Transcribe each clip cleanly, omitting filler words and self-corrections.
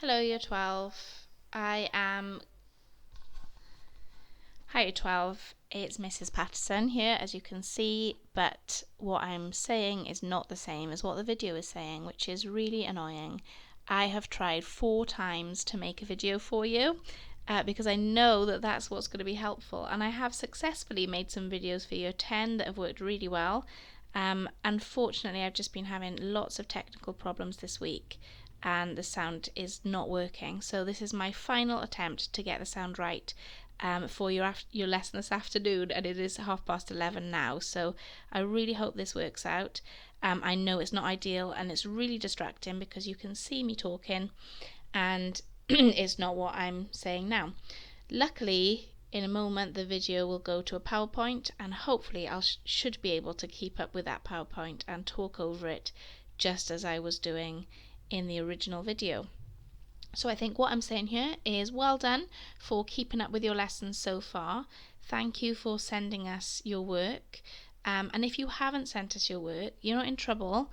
Hello, Year 12. Hi, Year 12. It's Mrs. Patterson here, as you can see, but what I'm saying is not the same as what the video is saying, which is really annoying. I have tried 4 times to make a video for you because I know that that's what's going to be helpful, and I have successfully made some videos for Year 10 that have worked really well. Unfortunately, I've just been having lots of technical problems this week and the sound is not working. So this is my final attempt to get the sound right for your lesson this afternoon, and it is 11:30 now. So I really hope this works out. I know it's not ideal and it's really distracting because you can see me talking and it's not what I'm saying now. Luckily, in a moment the video will go to a PowerPoint and hopefully I should be able to keep up with that PowerPoint and talk over it just as I was doing in the original video. So I think what I'm saying here is well done for keeping up with your lessons so far. Thank you for sending us your work. And if you haven't sent us your work, you're not in trouble.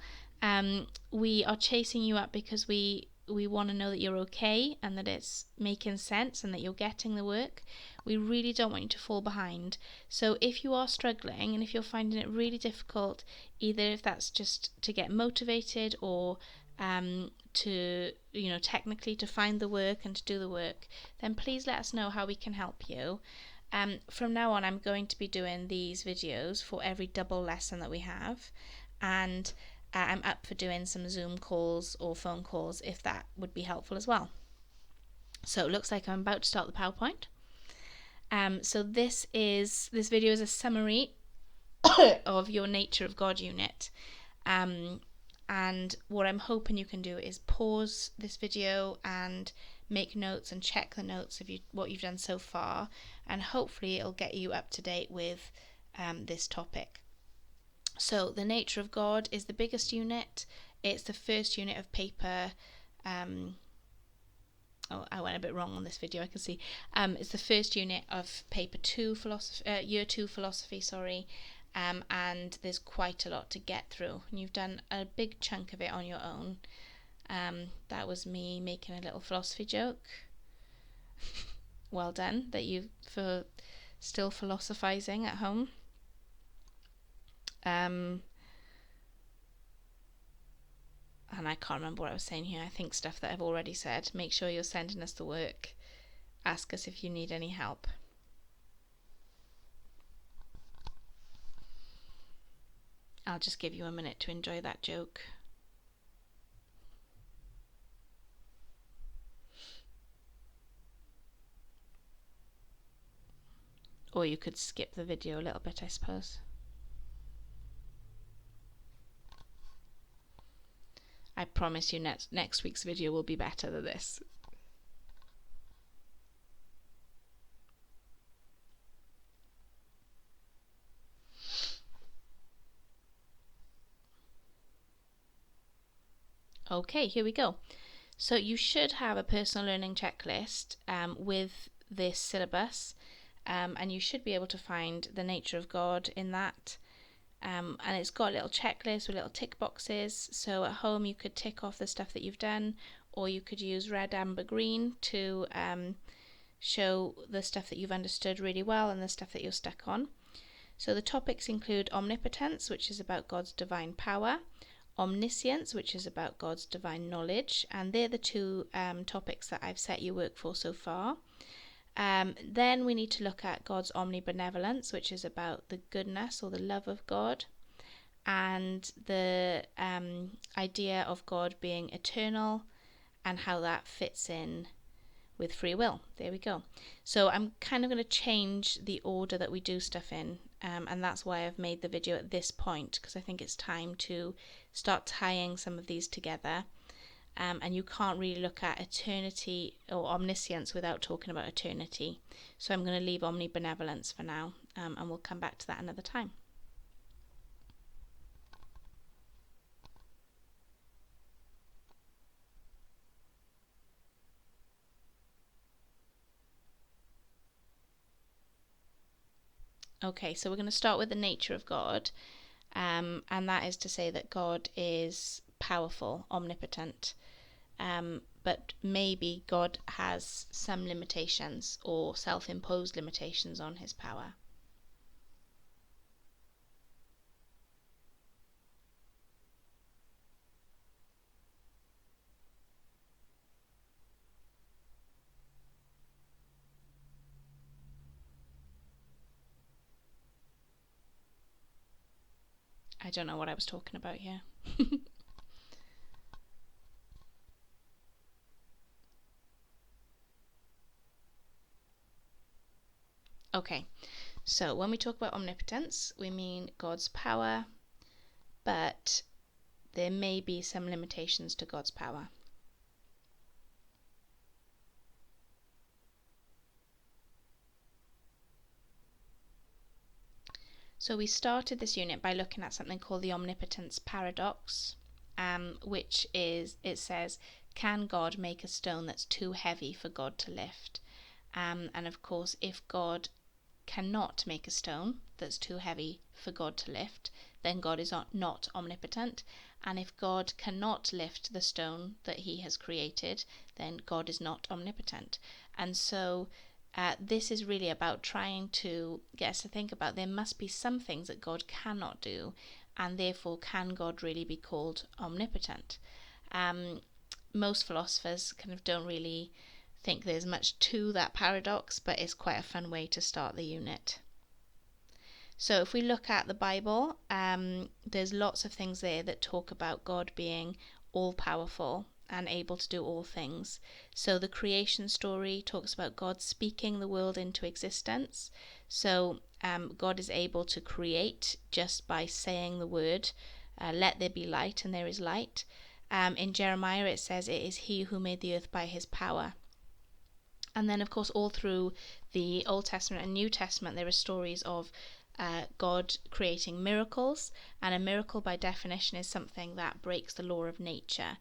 We are chasing you up because we want to know that you're okay and that it's making sense and that you're getting the work. We really don't want you to fall behind. So if you are struggling and if you're finding it really difficult, either if that's just to get motivated or to technically to find the work and to do the work, then please let us know how we can help you. From now on I'm going to be doing these videos for every double lesson that we have, and I'm up for doing some Zoom calls or phone calls if that would be helpful as well. So it looks like I'm about to start the PowerPoint. So this video is a summary of your Nature of God unit. And what I'm hoping you can do is pause this video and make notes and check the notes of what you've done so far, and hopefully it'll get you up to date with this topic. So the Nature of God is the biggest unit. It's the first unit of paper. I went a bit wrong on this video, I can see. It's the first unit of paper 2 philosophy, year 2 philosophy, sorry. And there's quite a lot to get through. And you've done a big chunk of it on your own. That was me making a little philosophy joke. Well done, that you for still philosophizing at home. And I can't remember what I was saying here. I think stuff that I've already said. Make sure you're sending us the work. Ask us if you need any help. I'll just give you a minute to enjoy that joke. Or you could skip the video a little bit, I suppose. I promise you next week's video will be better than this. Okay, here we go. So you should have a personal learning checklist with this syllabus, and you should be able to find the Nature of God in that. And it's got a little checklist with little tick boxes. So at home you could tick off the stuff that you've done, or you could use red, amber, green to show the stuff that you've understood really well and the stuff that you're stuck on. So the topics include omnipotence, which is about God's divine power, omniscience, which is about God's divine knowledge, and they're the 2 topics that I've set you work for so far. Then we need to look at God's omnibenevolence, which is about the goodness or the love of God, and the idea of God being eternal and how that fits in with free will. There we go. So I'm kind of going to change the order that we do stuff in, and that's why I've made the video at this point, because I think it's time to start tying some of these together. And you can't really look at eternity or omniscience without talking about eternity. So I'm going to leave omnibenevolence for now, and we'll come back to that another time. Okay, so we're going to start with the nature of God, and that is to say that God is powerful, omnipotent. but maybe God has some limitations or self-imposed limitations on his power. I don't know what I was talking about here. Okay, so when we talk about omnipotence, we mean God's power, but there may be some limitations to God's power. So we started this unit by looking at something called the omnipotence paradox, which is, it says, can God make a stone that's too heavy for God to lift? And of course, if God cannot make a stone that's too heavy for God to lift, then God is not omnipotent. And if God cannot lift the stone that he has created, then God is not omnipotent. And so this is really about trying to get us to think about there must be some things that God cannot do, and therefore can God really be called omnipotent? Most philosophers kind of don't really think there's much to that paradox, but it's quite a fun way to start the unit. So if we look at the Bible, there's lots of things there that talk about God being all-powerful and able to do all things. So the creation story talks about God speaking the world into existence. So God is able to create just by saying the word, let there be light, and there is light. In Jeremiah it says it is he who made the earth by his power. And then of course all through the Old Testament and New Testament there are stories of God creating miracles, and a miracle by definition is something that breaks the law of nature.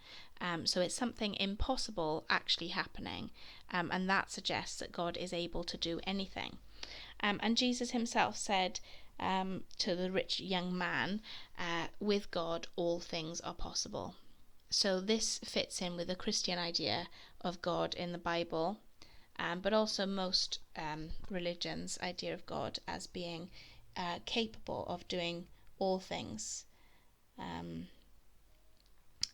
So it's something impossible actually happening, and that suggests that God is able to do anything. And Jesus himself said to the rich young man, with God all things are possible. So this fits in with the Christian idea of God in the Bible, but also most religions' idea of God as being capable of doing all things.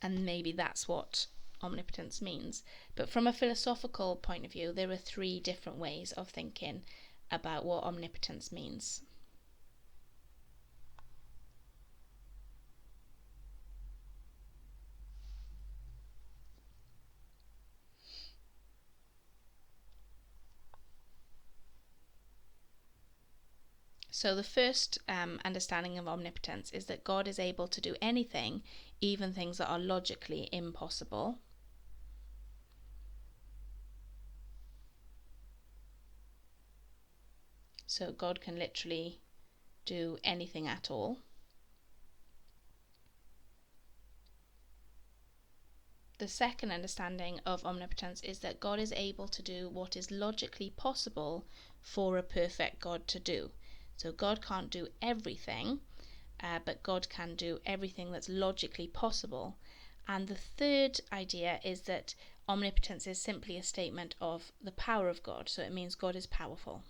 And maybe that's what omnipotence means. But from a philosophical point of view, there are three different ways of thinking about what omnipotence means. So the first understanding of omnipotence is that God is able to do anything, even things that are logically impossible. So God can literally do anything at all. The second understanding of omnipotence is that God is able to do what is logically possible for a perfect God to do. So God can't do everything, but God can do everything that's logically possible. And the third idea is that omnipotence is simply a statement of the power of God. So it means God is powerful.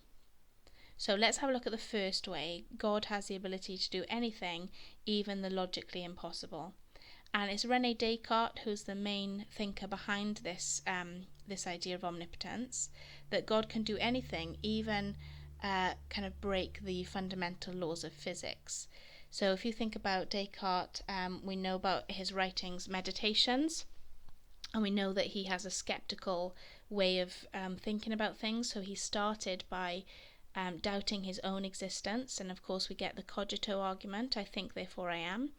So let's have a look at the first way. God has the ability to do anything, even the logically impossible. And it's René Descartes who's the main thinker behind this idea of omnipotence, that God can do anything, even kind of break the fundamental laws of physics. So if you think about Descartes, we know about his writings, Meditations, and we know that he has a skeptical way of thinking about things. So he started by doubting his own existence, and of course we get the cogito argument, I think therefore I am.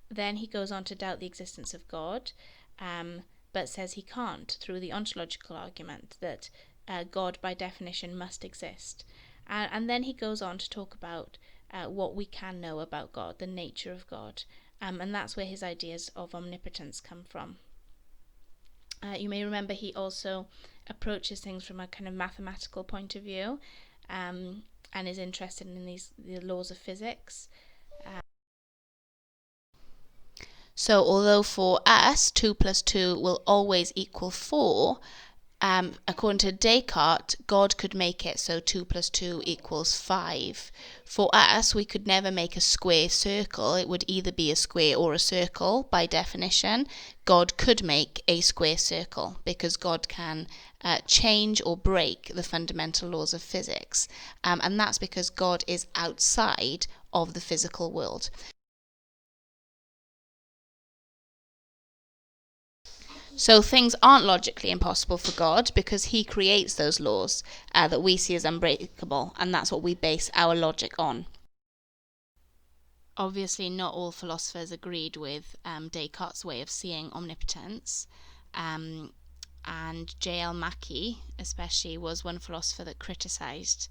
Then he goes on to doubt the existence of God, but says he can't through the ontological argument that God by definition must exist. And then he goes on to talk about what we can know about God, the nature of God, and that's where his ideas of omnipotence come from. You may remember he also approaches things from a kind of mathematical point of view, and is interested in the laws of physics. So although for us 2 plus 2 will always equal 4, according to Descartes, God could make it so 2 plus 2 equals 5. For us, we could never make a square circle. It would either be a square or a circle by definition. God could make a square circle because God can change or break the fundamental laws of physics. And that's because God is outside of the physical world. So things aren't logically impossible for God because he creates those laws that we see as unbreakable, and that's what we base our logic on. Obviously, not all philosophers agreed with Descartes' way of seeing omnipotence. And J.L. Mackie, especially, was one philosopher that criticised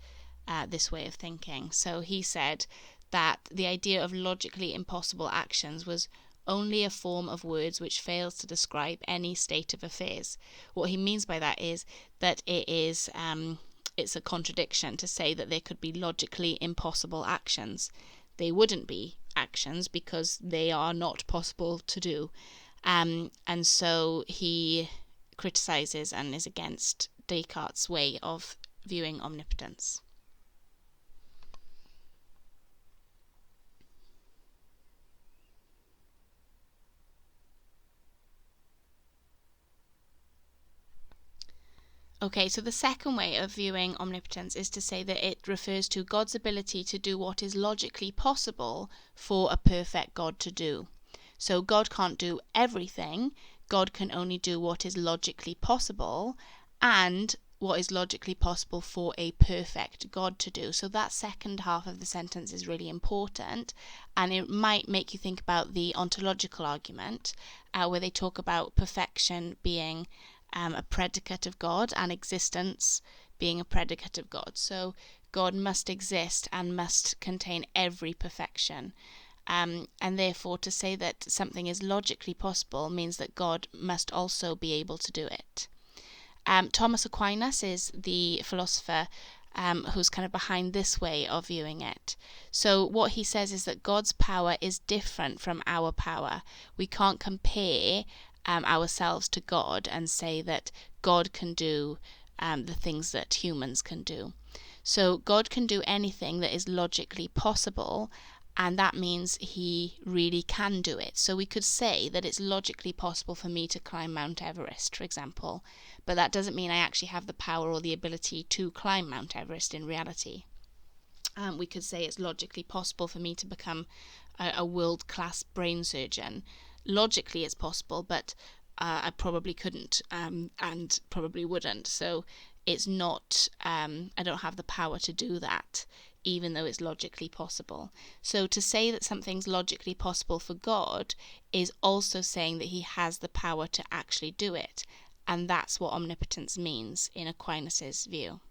this way of thinking. So he said that the idea of logically impossible actions was only a form of words which fails to describe any state of affairs. What he means by that is that it's a contradiction to say that there could be logically impossible actions. They wouldn't be actions because they are not possible to do. And so he criticizes and is against Descartes' way of viewing omnipotence. Okay, so the second way of viewing omnipotence is to say that it refers to God's ability to do what is logically possible for a perfect God to do. So God can't do everything. God can only do what is logically possible, and what is logically possible for a perfect God to do. So that second half of the sentence is really important, and it might make you think about the ontological argument, where they talk about perfection being a predicate of God and existence being a predicate of God. So God must exist and must contain every perfection. And therefore, to say that something is logically possible means that God must also be able to do it. Thomas Aquinas is the philosopher who's kind of behind this way of viewing it. So what he says is that God's power is different from our power. We can't compare ourselves to God and say that God can do the things that humans can do. So God can do anything that is logically possible, and that means he really can do it. So we could say that it's logically possible for me to climb Mount Everest, for example, but that doesn't mean I actually have the power or the ability to climb Mount Everest in reality. We could say it's logically possible for me to become a world-class brain surgeon. Logically it's possible, but I probably couldn't and probably wouldn't. So it's not, I don't have the power to do that, even though it's logically possible. So to say that something's logically possible for God is also saying that he has the power to actually do it. And that's what omnipotence means in Aquinas' view.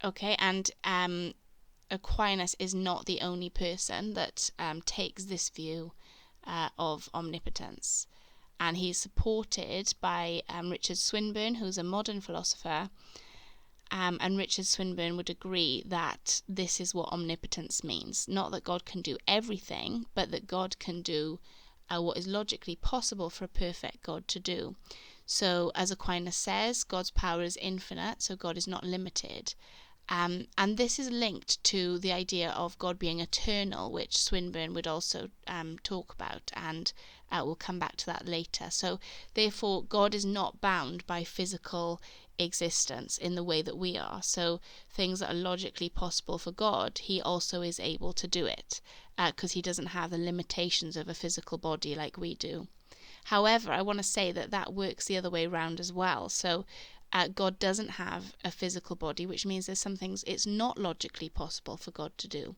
Okay, and Aquinas is not the only person that takes this view of omnipotence. And he's supported by Richard Swinburne, who's a modern philosopher. And Richard Swinburne would agree that this is what omnipotence means. Not that God can do everything, but that God can do what is logically possible for a perfect God to do. So, as Aquinas says, God's power is infinite, so God is not limited. And this is linked to the idea of God being eternal, which Swinburne would also talk about, and we'll come back to that later. So therefore, God is not bound by physical existence in the way that we are. So things that are logically possible for God, he also is able to do it, because he doesn't have the limitations of a physical body like we do. However, I want to say that that works the other way around as well. So God doesn't have a physical body, which means there's some things it's not logically possible for God to do.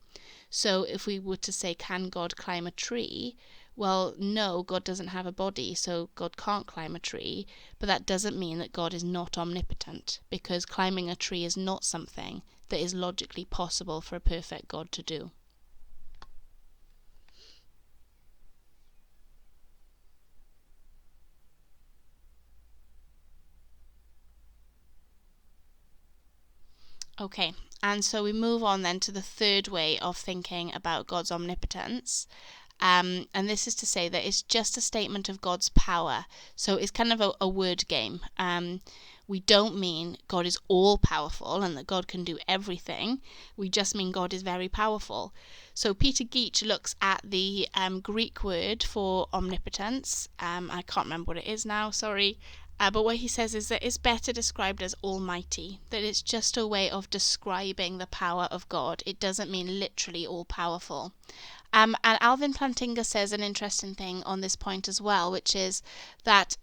So if we were to say, can God climb a tree? Well, no, God doesn't have a body, so God can't climb a tree. But that doesn't mean that God is not omnipotent, because climbing a tree is not something that is logically possible for a perfect God to do. Okay, And so we move on then to the third way of thinking about God's omnipotence. And this is to say that it's just a statement of God's power. So it's kind of a word game. We don't mean God is all powerful and that God can do everything. We just mean God is very powerful. So Peter Geach looks at the Greek word for omnipotence. I can't remember what it is now, sorry. But what he says is that it's better described as almighty, that it's just a way of describing the power of God. It doesn't mean literally all powerful. And Alvin Plantinga says an interesting thing on this point as well, which is that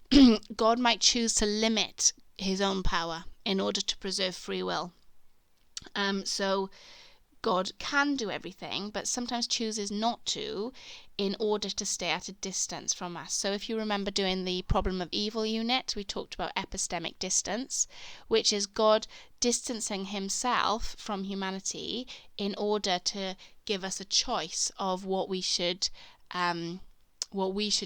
God might choose to limit his own power in order to preserve free will. So God can do everything, but sometimes chooses not to in order to stay at a distance from us. So if you remember doing the problem of evil unit, we talked about epistemic distance, which is God distancing himself from humanity in order to give us a choice of what we should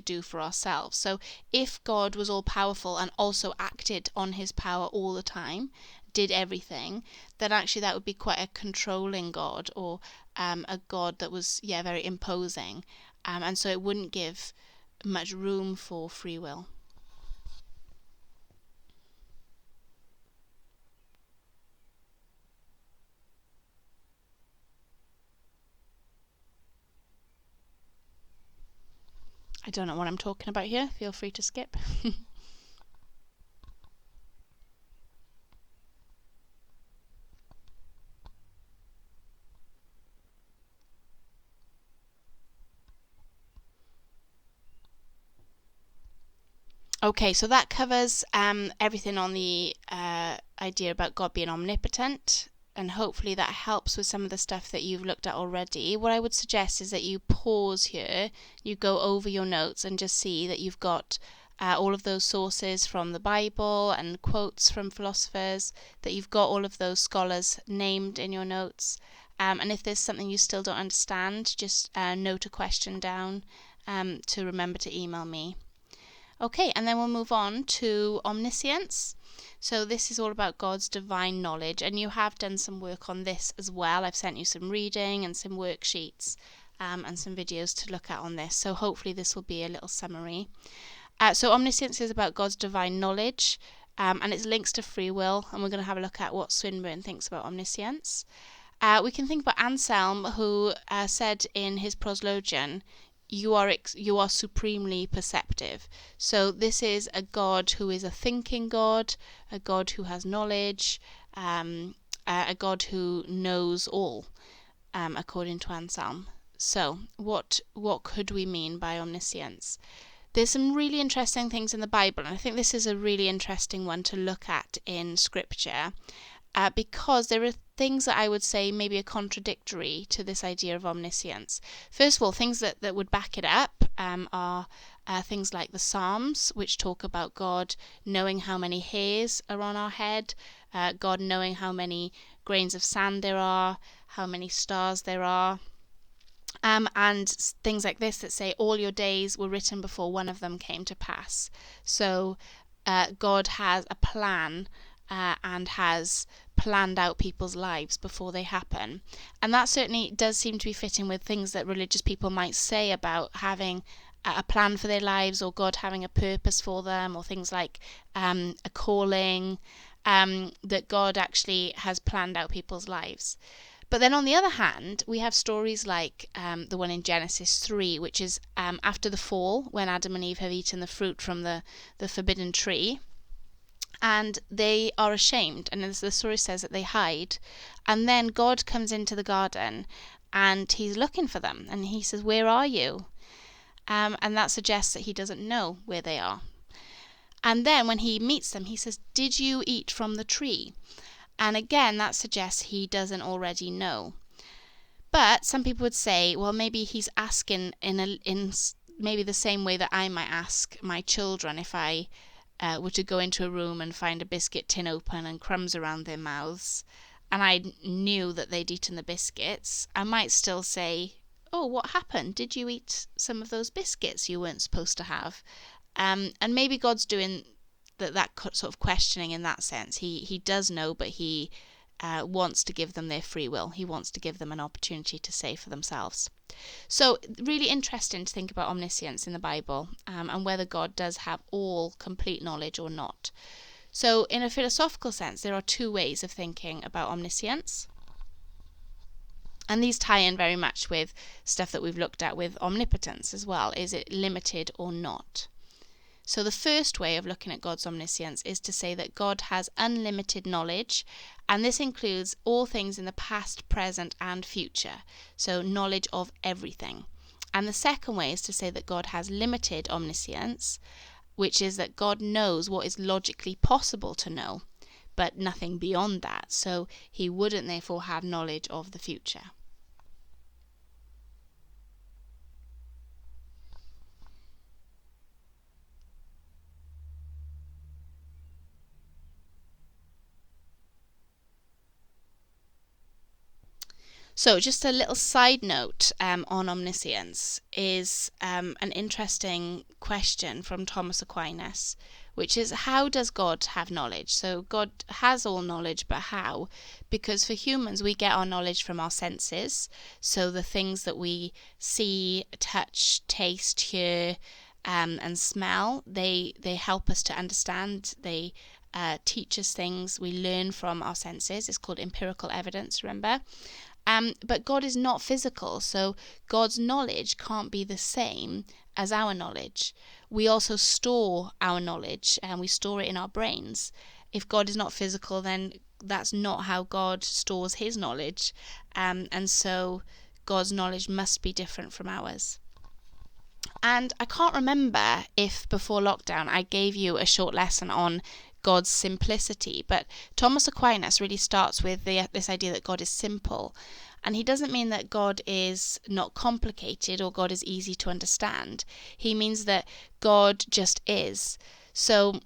do for ourselves. So if God was all powerful and also acted on his power all the time, did everything, then actually that would be quite a controlling God, or a God that was very imposing, and so it wouldn't give much room for free will. I don't know what I'm talking about here, feel free to skip. Okay, so that covers everything on the idea about God being omnipotent, and hopefully that helps with some of the stuff that you've looked at already. What I would suggest is that you pause here, you go over your notes and just see that you've got all of those sources from the Bible and quotes from philosophers, that you've got all of those scholars named in your notes. And if there's something you still don't understand, just note a question down to remember to email me. Okay, and then we'll move on to omniscience. So this is all about God's divine knowledge, and you have done some work on this as well. I've sent you some reading and some worksheets and some videos to look at on this. So hopefully this will be a little summary. So omniscience is about God's divine knowledge, and it's links to free will, and we're going to have a look at what Swinburne thinks about omniscience. We can think about Anselm, who said in his Proslogion, you are supremely perceptive. So this is a God who is a thinking God, a God who has knowledge, a God who knows all, according to Anselm. So what could we mean by omniscience? There's some really interesting things in the Bible, and I think this is a really interesting one to look at in Scripture, because there are things that I would say maybe are contradictory to this idea of omniscience. First of all, things that would back it up are things like the Psalms, which talk about God knowing how many hairs are on our head, God knowing how many grains of sand there are, how many stars there are. And things like this that say all your days were written before one of them came to pass. So God has a plan and has planned out people's lives before they happen. And that certainly does seem to be fitting with things that religious people might say about having a plan for their lives, or God having a purpose for them, or things like a calling, that God actually has planned out people's lives. But then on the other hand, we have stories like the one in Genesis 3, which is after the fall, when Adam and Eve have eaten the fruit from the forbidden tree. And they are ashamed, and as the story says that they hide. And then God comes into the garden and he's looking for them, and he says, "Where are you?" And that suggests that he doesn't know where they are. And then when he meets them, he says, "Did you eat from the tree?" And again, that suggests he doesn't already know. But some people would say, well, maybe he's asking in maybe the same way that I might ask my children if I were to go into a room and find a biscuit tin open and crumbs around their mouths, and I knew that they'd eaten the biscuits. I might still say, "Oh, what happened? Did you eat some of those biscuits you weren't supposed to have?" And maybe God's doing that sort of questioning in that sense. He does know, but he wants to give them their free will. He wants to give them an opportunity to say for themselves. So really interesting to think about omniscience in the Bible, and whether God does have all complete knowledge or not. So in a philosophical sense, there are two ways of thinking about omniscience. And these tie in very much with stuff that we've looked at with omnipotence as well. Is it limited or not? So the first way of looking at God's omniscience is to say that God has unlimited knowledge, and this includes all things in the past, present, and future. So knowledge of everything. And the second way is to say that God has limited omniscience, which is that God knows what is logically possible to know, but nothing beyond that. So he wouldn't therefore have knowledge of the future. So just a little side note on omniscience is an interesting question from Thomas Aquinas, which is, how does God have knowledge? So God has all knowledge, but how? Because for humans, we get our knowledge from our senses. So the things that we see, touch, taste, hear, and smell, they help us to understand. They teach us things. We learn from our senses. It's called empirical evidence, remember? But God is not physical, so God's knowledge can't be the same as our knowledge. We also store our knowledge, and we store it in our brains. If God is not physical, then that's not how God stores his knowledge, and so God's knowledge must be different from ours. And I can't remember if before lockdown I gave you a short lesson on God's simplicity, but Thomas Aquinas really starts with this idea that God is simple, and he doesn't mean that God is not complicated or God is easy to understand. He means that God just is. So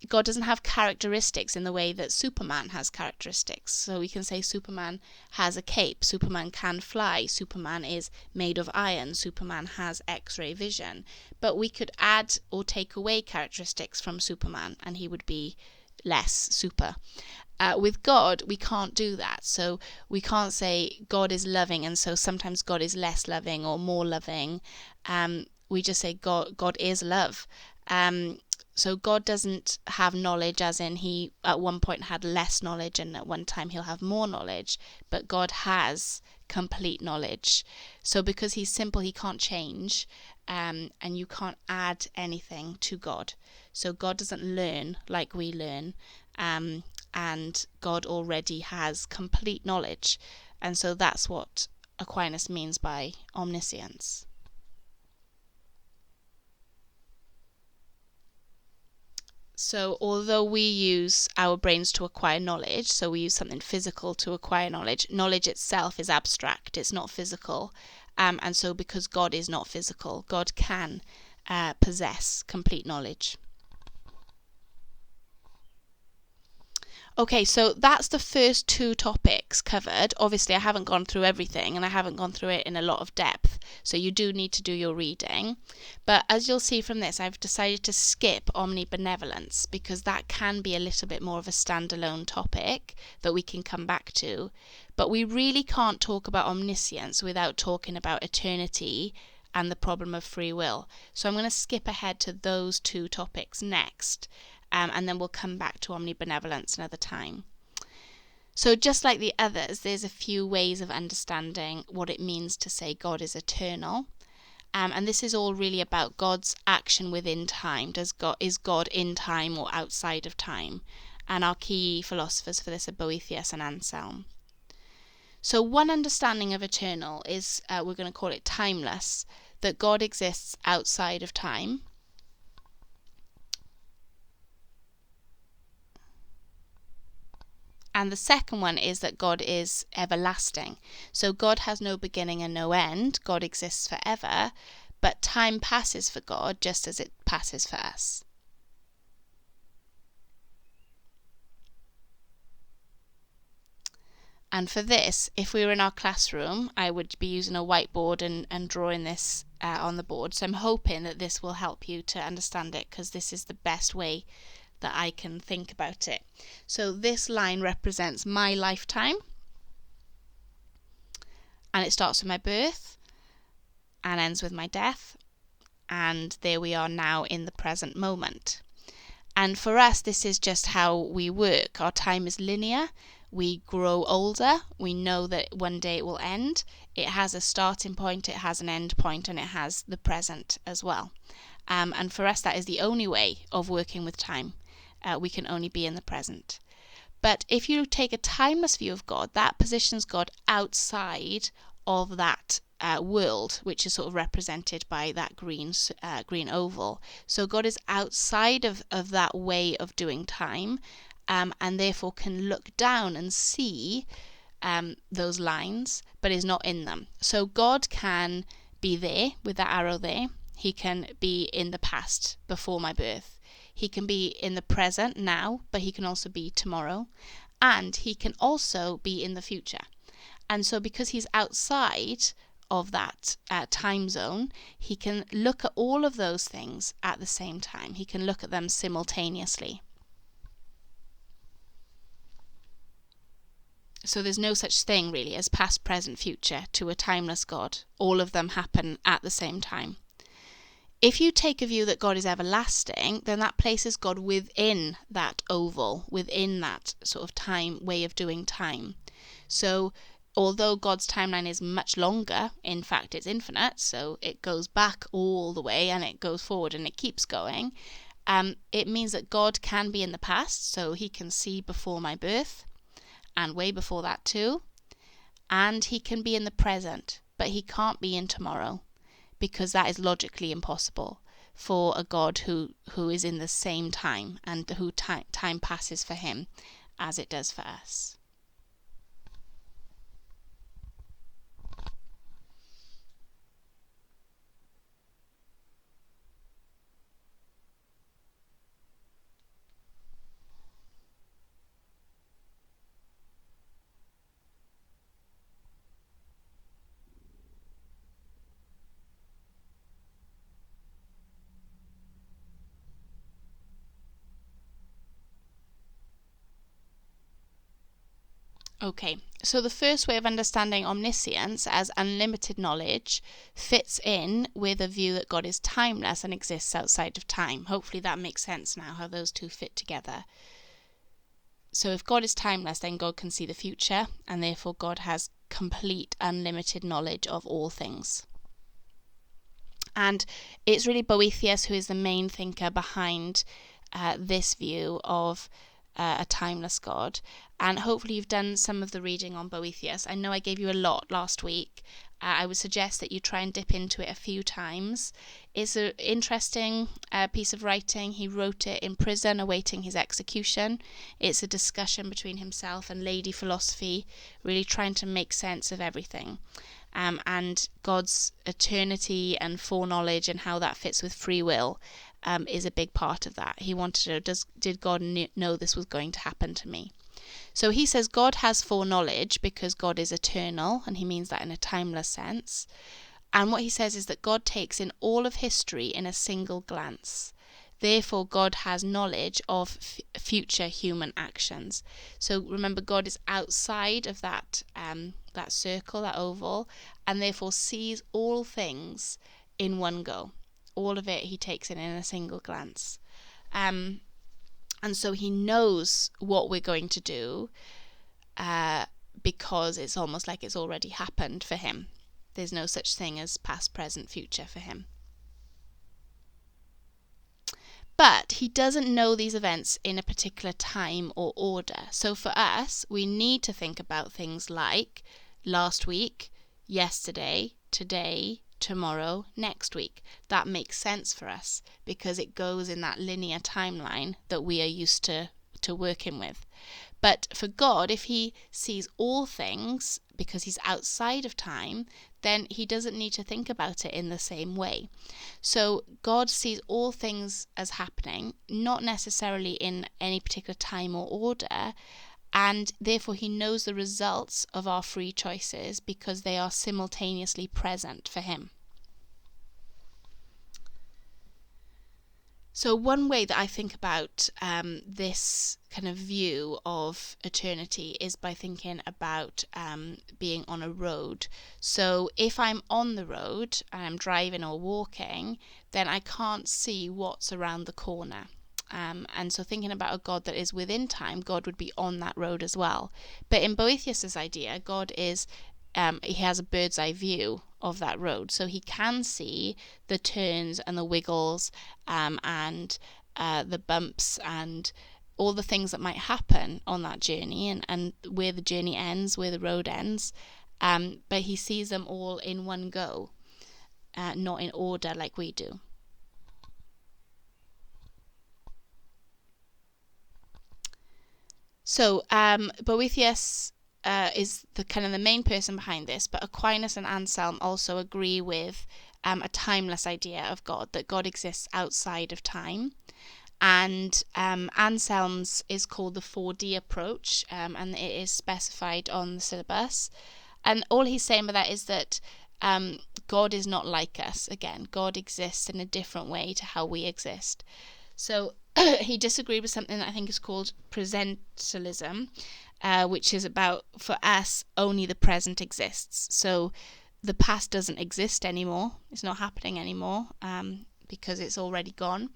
God doesn't have characteristics in the way that Superman has characteristics. So we can say Superman has a cape, Superman can fly, Superman is made of iron, Superman has X-ray vision. But we could add or take away characteristics from Superman and he would be less super. With God, we can't do that. So we can't say God is loving and so sometimes God is less loving or more loving. We just say God is love. So God doesn't have knowledge as in he at one point had less knowledge and at one time he'll have more knowledge, but God has complete knowledge. So because he's simple, he can't change, and you can't add anything to God. So God doesn't learn like we learn, and God already has complete knowledge. And so that's what Aquinas means by omniscience. So although we use our brains to acquire knowledge, so we use something physical to acquire knowledge, knowledge itself is abstract, it's not physical. And so because God is not physical, God can possess complete knowledge. Okay, so that's the first two topics covered. Obviously, I haven't gone through everything and I haven't gone through it in a lot of depth, so you do need to do your reading. But as you'll see from this, I've decided to skip omnibenevolence because that can be a little bit more of a standalone topic that we can come back to. But we really can't talk about omniscience without talking about eternity and the problem of free will. So I'm going to skip ahead to those two topics next. And then we'll come back to omnibenevolence another time. So just like the others, there's a few ways of understanding what it means to say God is eternal. And this is all really about God's action within time. Is God in time or outside of time? And our key philosophers for this are Boethius and Anselm. So one understanding of eternal is, we're going to call it timeless, that God exists outside of time. And the second one is that God is everlasting. So God has no beginning and no end. God exists forever, but time passes for God just as it passes for us. And for this, if we were in our classroom, I would be using a whiteboard and drawing this on the board. So I'm hoping that this will help you to understand it, because this is the best way that I can think about it. So this line represents my lifetime, and it starts with my birth and ends with my death, and there we are now in the present moment. And for us, this is just how we work. Our time is linear. We grow older. We know that one day it will end. It has a starting point, it has an end point, and it has the present as well. And for us, that is the only way of working with time. We can only be in the present. But if you take a timeless view of God, that positions God outside of that world, which is sort of represented by that green oval. So God is outside of that way of doing time, and therefore can look down and see those lines, but is not in them. So God can be there with that arrow there. He can be in the past, before my birth. He can be in the present now, but he can also be tomorrow. And he can also be in the future. And so because he's outside of that time zone, he can look at all of those things at the same time. He can look at them simultaneously. So there's no such thing really as past, present, future to a timeless God. All of them happen at the same time. If you take a view that God is everlasting, then that places God within that oval, within that sort of time, way of doing time. So although God's timeline is much longer, in fact it's infinite, so it goes back all the way and it goes forward and it keeps going, it means that God can be in the past, so he can see before my birth and way before that too, and he can be in the present, but he can't be in tomorrow, because that is logically impossible for a God who is in the same time and who time passes for him as it does for us. Okay, so the first way of understanding omniscience as unlimited knowledge fits in with a view that God is timeless and exists outside of time. Hopefully that makes sense now, how those two fit together. So if God is timeless, then God can see the future, and therefore God has complete unlimited knowledge of all things. And it's really Boethius who is the main thinker behind this view of a timeless God, and hopefully you've done some of the reading on Boethius. I know I gave you a lot last week. I would suggest that you try and dip into it a few times. It's an interesting piece of writing. He wrote it in prison awaiting his execution. It's a discussion between himself and lady philosophy, really trying to make sense of everything. And God's eternity and foreknowledge and how that fits with free will is a big part of that. He wanted to know, did God know this was going to happen to me? So he says God has foreknowledge because God is eternal, and he means that in a timeless sense. And what he says is that God takes in all of history in a single glance. Therefore, God has knowledge of future human actions. So remember, God is outside of that circle, that oval, and therefore sees all things in one go. All of it he takes in a single glance. And so he knows what we're going to do because it's almost like it's already happened for him. There's no such thing as past, present, future for him. But he doesn't know these events in a particular time or order. So for us, we need to think about things like last week, yesterday, today, tomorrow, next week. That makes sense for us because it goes in that linear timeline that we are used to working with. But for God, if he sees all things because he's outside of time, then he doesn't need to think about it in the same way. So God sees all things as happening, not necessarily in any particular time or order, and therefore he knows the results of our free choices because they are simultaneously present for him. So one way that I think about this kind of view of eternity is by thinking about being on a road. So if I'm on the road and I'm driving or walking, then I can't see what's around the corner. And so thinking about a God that is within time, God would be on that road as well. But in Boethius's idea, God is he has a bird's eye view of that road, so he can see the turns and the wiggles and the bumps and all the things that might happen on that journey, and where the journey ends, where the road ends, but he sees them all in one go, not in order like we do. So Boethius is the kind of the main person behind this, but Aquinas and Anselm also agree with a timeless idea of God, that God exists outside of time. And Anselm's is called the 4D approach, and it is specified on the syllabus. And all he's saying by that is that God is not like us. Again, God exists in a different way to how we exist. So he disagreed with something that I think is called presentialism, which is about, for us, only the present exists. So the past doesn't exist anymore. It's not happening anymore because it's already gone.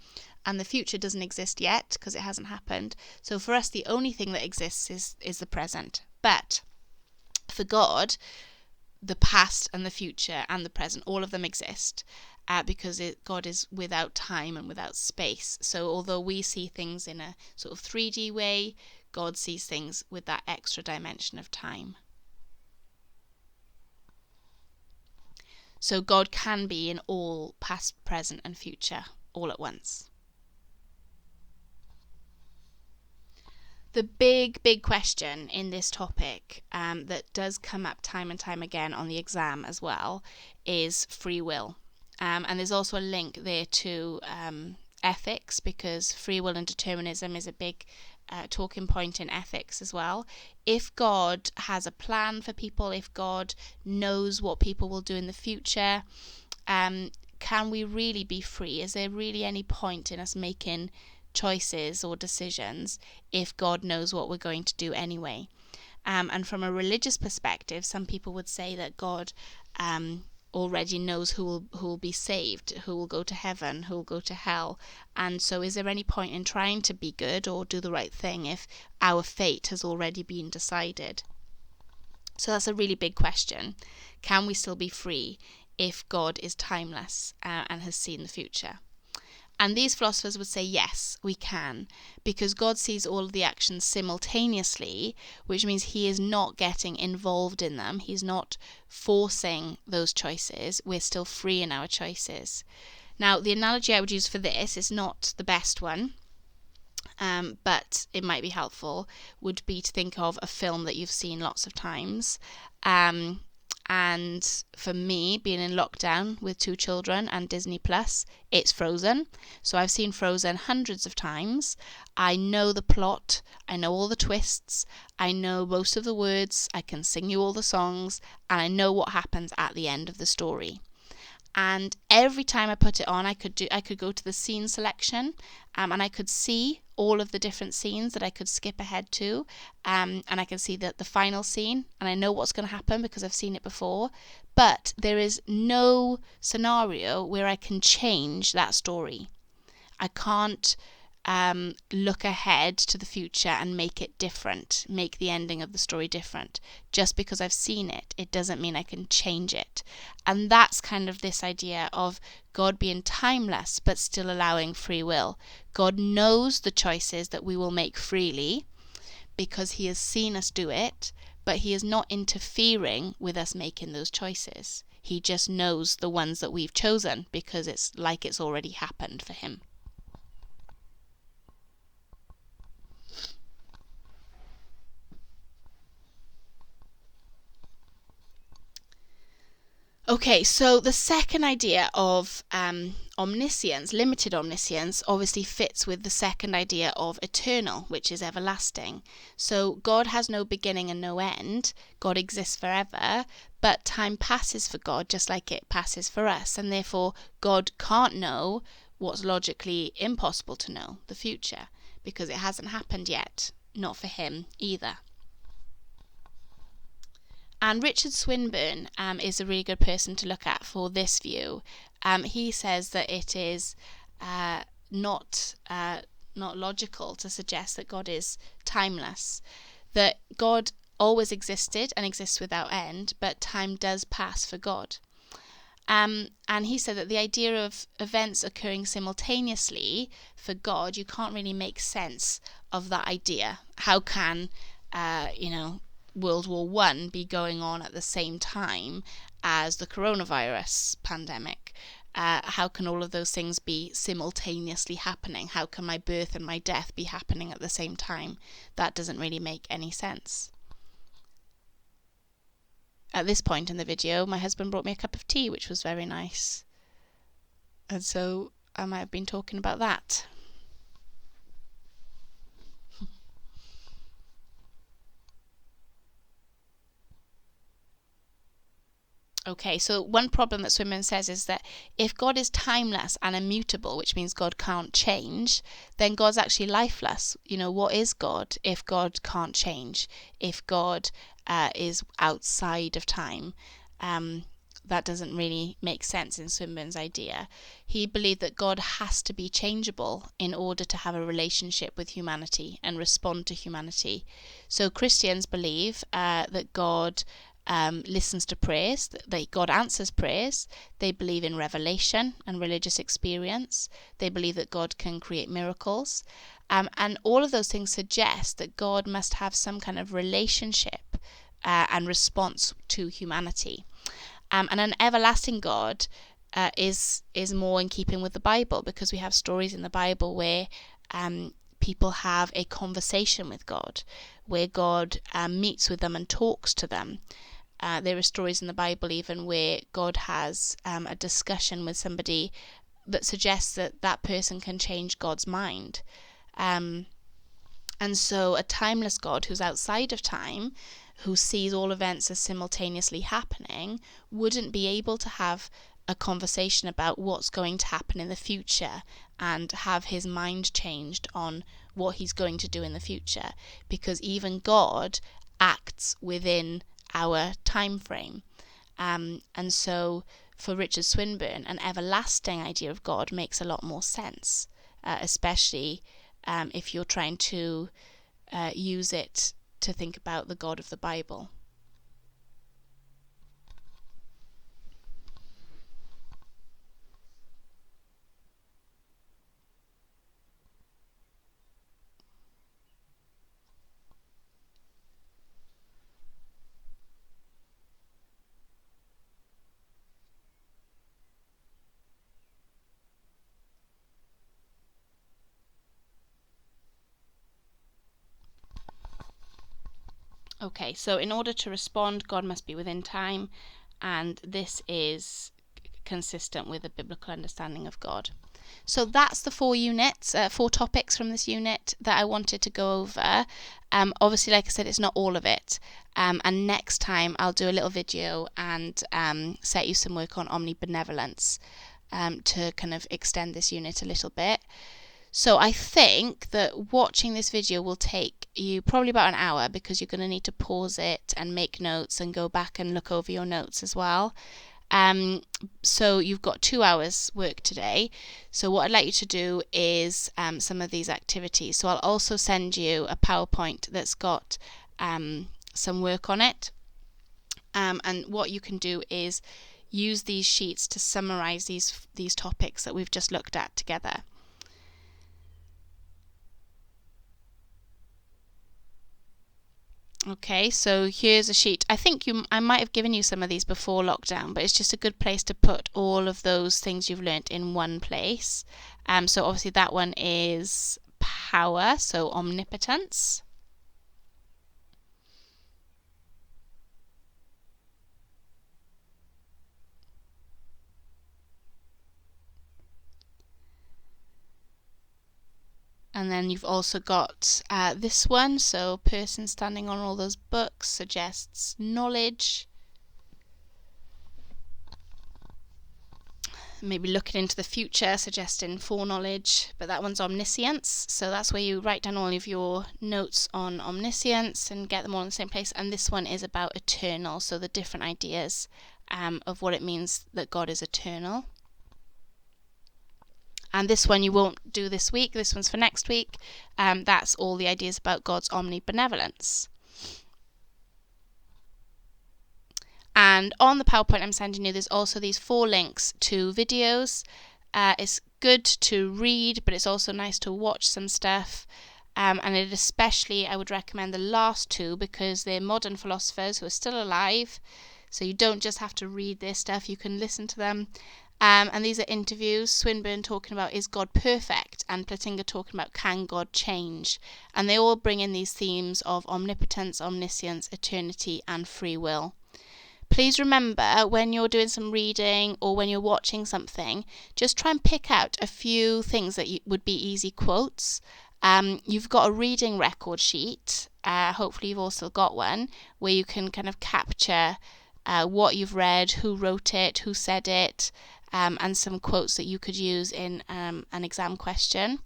And the future doesn't exist yet because it hasn't happened. So for us, the only thing that exists is the present. But for God, the past and the future and the present, all of them exist because God is without time and without space. So although we see things in a sort of 3D way, God sees things with that extra dimension of time. So God can be in all past, present and future all at once. The big question in this topic that does come up time and time again on the exam as well is free will. And there's also a link there to ethics, because free will and determinism is a big talking point in ethics as well. If God has a plan for people, if God knows what people will do in the future, can we really be free? Is there really any point in us making choices or decisions if God knows what we're going to do anyway? And from a religious perspective, some people would say that God already knows who will be saved, who will go to heaven, who will go to hell. And so is there any point in trying to be good or do the right thing if our fate has already been decided? So that's a really big question. Can we still be free if God is timeless and has seen the future? And these philosophers would say, yes, we can, because God sees all of the actions simultaneously, which means he is not getting involved in them. He's not forcing those choices. We're still free in our choices. Now, the analogy I would use for this is not the best one, but it might be helpful, would be to think of a film that you've seen lots of times. And for me, being in lockdown with 2 children and Disney Plus, it's Frozen. So I've seen Frozen hundreds of times. I know the plot. I know all the twists. I know most of the words. I can sing you all the songs. And I know what happens at the end of the story. And every time I put it on, I could go to the scene selection, and I could see all of the different scenes that I could skip ahead to, and I can see the final scene, and I know what's going to happen because I've seen it before. But there is no scenario where I can change that story. I can't look ahead to the future and make it different, make the ending of the story different. Just because I've seen it, it doesn't mean I can change it. And that's kind of this idea of God being timeless but still allowing free will. God knows the choices that we will make freely because he has seen us do it, but he is not interfering with us making those choices. He just knows the ones that we've chosen because it's like it's already happened for him. Okay, so the second idea of omniscience, limited omniscience, obviously fits with the second idea of eternal, which is everlasting. So God has no beginning and no end. God exists forever, but time passes for God just like it passes for us, and therefore God can't know what's logically impossible to know, the future, because it hasn't happened yet, not for him either. And Richard Swinburne is a really good person to look at for this view. He says that it is not logical to suggest that God is timeless, that God always existed and exists without end, but time does pass for God. And he said that the idea of events occurring simultaneously for God, you can't really make sense of that idea. How can, World War I be going on at the same time as the coronavirus pandemic? How can all of those things be simultaneously happening? How can my birth and my death be happening at the same time? That doesn't really make any sense. At this point in the video, my husband brought me a cup of tea, which was very nice. And so I might have been talking about that. Okay, so one problem that Swinburne says is that if God is timeless and immutable, which means God can't change, then God's actually lifeless. What is God if God can't change? If God is outside of time? That doesn't really make sense in Swinburne's idea. He believed that God has to be changeable in order to have a relationship with humanity and respond to humanity. So Christians believe that God listens to prayers, that God answers prayers. They believe in revelation and religious experience. They believe that God can create miracles. And all of those things suggest that God must have some kind of relationship and response to humanity. And an everlasting God is more in keeping with the Bible, because we have stories in the Bible where people have a conversation with God, where God meets with them and talks to them. There are stories in the Bible even where God has a discussion with somebody that suggests that that person can change God's mind. And so a timeless God who's outside of time, who sees all events as simultaneously happening, wouldn't be able to have a conversation about what's going to happen in the future and have his mind changed on what he's going to do in the future, because even God acts within our time frame. And so for Richard Swinburne, an everlasting idea of God makes a lot more sense, especially if you're trying to use it to think about the God of the Bible. Okay, so in order to respond, God must be within time, and this is consistent with a biblical understanding of God. So that's the 4 units, 4 topics from this unit that I wanted to go over. Obviously, like I said, it's not all of it. And next time I'll do a little video and set you some work on omnibenevolence to kind of extend this unit a little bit. So I think that watching this video will take you probably about an hour, because you're going to need to pause it and make notes and go back and look over your notes as well. So you've got 2 hours work today. So what I'd like you to do is some of these activities. So I'll also send you a PowerPoint that's got some work on it. And what you can do is use these sheets to summarize these topics that we've just looked at together. Okay, so here's a sheet. I think I might have given you some of these before lockdown, but it's just a good place to put all of those things you've learnt in one place. So obviously that one is power, so omnipotence. And then you've also got this one, so person standing on all those books suggests knowledge. maybe looking into the future, suggesting foreknowledge, but that one's omniscience. So that's where you write down all of your notes on omniscience and get them all in the same place. And this one is about eternal, so the different ideas of what it means that God is eternal. And this one you won't do this week, this one's for next week. That's all the ideas about God's omnibenevolence. And on the PowerPoint I'm sending you, there's also these 4 links to videos. It's good to read, but it's also nice to watch some stuff. And it especially, I would recommend the last 2 because they're modern philosophers who are still alive. So you don't just have to read their stuff, you can listen to them. And these are interviews. Swinburne talking about, is God perfect? And Plantinga talking about, can God change? And they all bring in these themes of omnipotence, omniscience, eternity, and free will. Please remember, when you're doing some reading or when you're watching something, just try and pick out a few things that would be easy quotes. You've got a reading record sheet, hopefully you've also got one, where you can kind of capture what you've read, who wrote it, who said it, and some quotes that you could use in an exam question.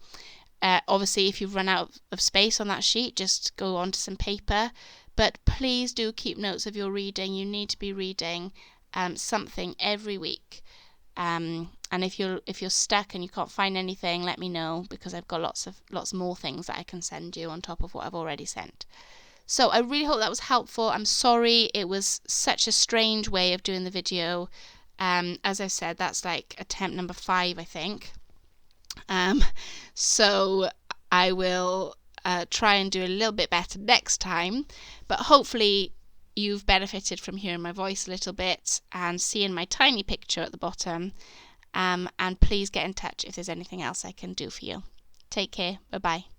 Obviously, if you've run out of space on that sheet, just go on to some paper. But please do keep notes of your reading. You need to be reading something every week. And if you're stuck and you can't find anything, let me know, because I've got lots more things that I can send you on top of what I've already sent. So I really hope that was helpful. I'm sorry it was such a strange way of doing the video. As I said, that's like attempt number 5, I think. So I will try and do a little bit better next time, but hopefully you've benefited from hearing my voice a little bit and seeing my tiny picture at the bottom, and please get in touch if there's anything else I can do for you. Take care. Bye bye.